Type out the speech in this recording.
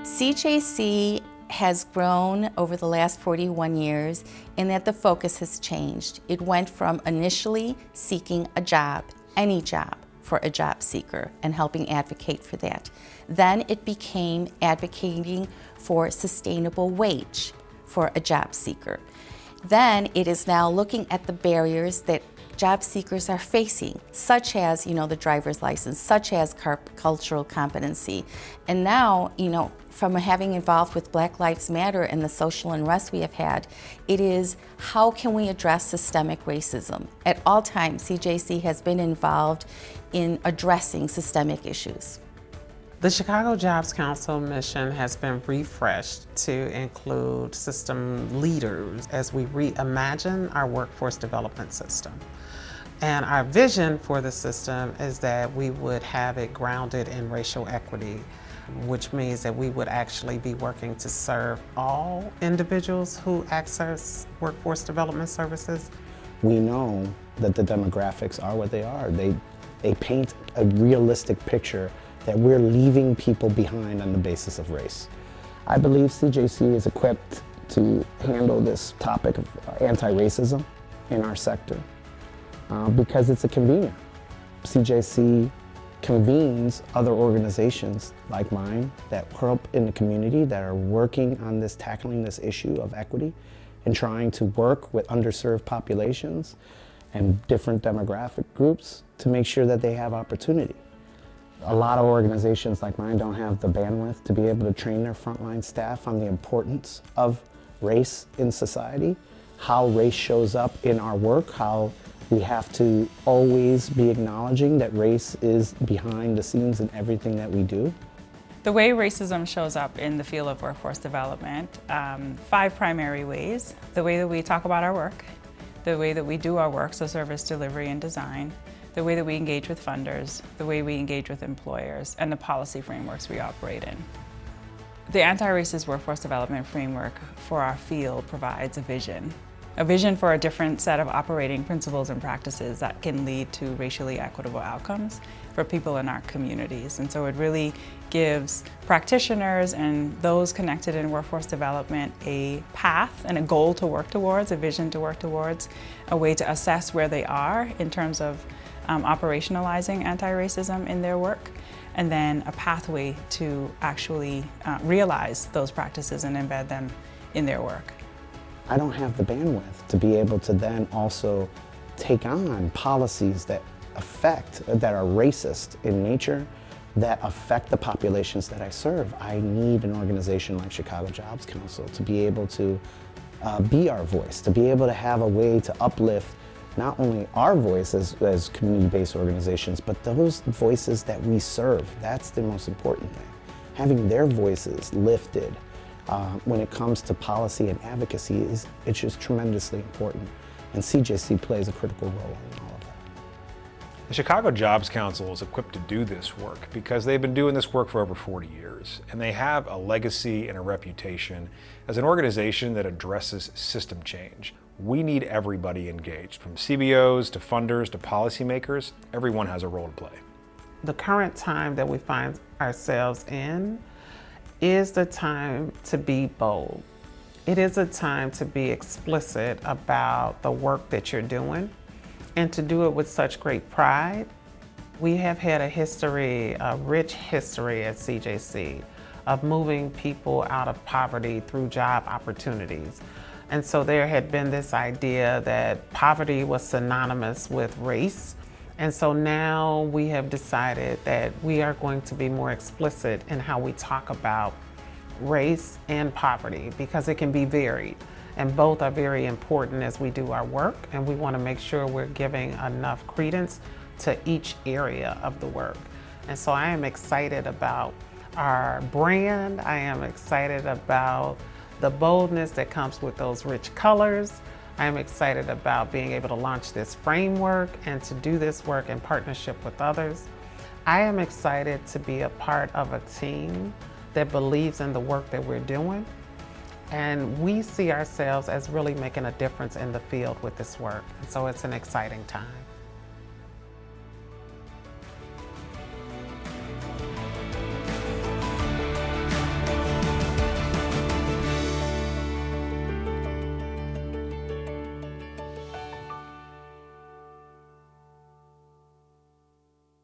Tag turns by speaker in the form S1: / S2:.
S1: CJC has grown over the last 41 years in that the focus has changed. It went from initially seeking a job, any job, for a job seeker and helping advocate for that. Then it became advocating for sustainable wage for a job seeker. Then it is now looking at the barriers that job seekers are facing, such as, the driver's license, such as cultural competency. And now, from having involved with Black Lives Matter and the social unrest we have had, it is how can we address systemic racism? At all times, CJC has been involved in addressing systemic issues.
S2: The Chicago Jobs Council mission has been refreshed to include system leaders as we reimagine our workforce development system. And our vision for the system is that we would have it grounded in racial equity, which means that we would actually be working to serve all individuals who access workforce development services.
S3: We know that the demographics are what they are. They paint a realistic picture that we're leaving people behind on the basis of race. I believe CJC is equipped to handle this topic of anti-racism in our sector because it's a convener. CJC convenes other organizations like mine that help in the community that are working on tackling this issue of equity and trying to work with underserved populations and different demographic groups to make sure that they have opportunity. A lot of organizations like mine don't have the bandwidth to be able to train their frontline staff on the importance of race in society, how race shows up in our work, how we have to always be acknowledging that race is behind the scenes in everything that we do.
S4: The way racism shows up in the field of workforce development, 5 primary ways. The way that we talk about our work, the way that we do our work, so service delivery and design, the way that we engage with funders, the way we engage with employers, and the policy frameworks we operate in. The Anti-Racist Workforce Development Framework for our field provides a vision for a different set of operating principles and practices that can lead to racially equitable outcomes for people in our communities. And so it really gives practitioners and those connected in workforce development a path and a goal to work towards, a vision to work towards, a way to assess where they are in terms of operationalizing anti-racism in their work, and then a pathway to actually realize those practices and embed them in their work.
S3: I don't have the bandwidth to be able to then also take on policies that are racist in nature, that affect the populations that I serve. I need an organization like Chicago Jobs Council to be able to be our voice, to be able to have a way to uplift not only our voice as community-based organizations, but those voices that we serve. That's the most important thing. Having their voices lifted when it comes to policy and advocacy it's just tremendously important. And CJC plays a critical role in all of that.
S5: The Chicago Jobs Council is equipped to do this work because they've been doing this work for over 40 years, and they have a legacy and a reputation as an organization that addresses system change. We need everybody engaged, from CBOs to funders to policymakers. Everyone has a role to play.
S2: The current time that we find ourselves in is the time to be bold. It is a time to be explicit about the work that you're doing and to do it with such great pride. We have had a rich history at CJC of moving people out of poverty through job opportunities. And so there had been this idea that poverty was synonymous with race. And so now we have decided that we are going to be more explicit in how we talk about race and poverty because it can be varied. And both are very important as we do our work, and we want to make sure we're giving enough credence to each area of the work. And so I am excited about our brand. I am excited about the boldness that comes with those rich colors. I am excited about being able to launch this framework and to do this work in partnership with others. I am excited to be a part of a team that believes in the work that we're doing. And we see ourselves as really making a difference in the field with this work. And so it's an exciting time.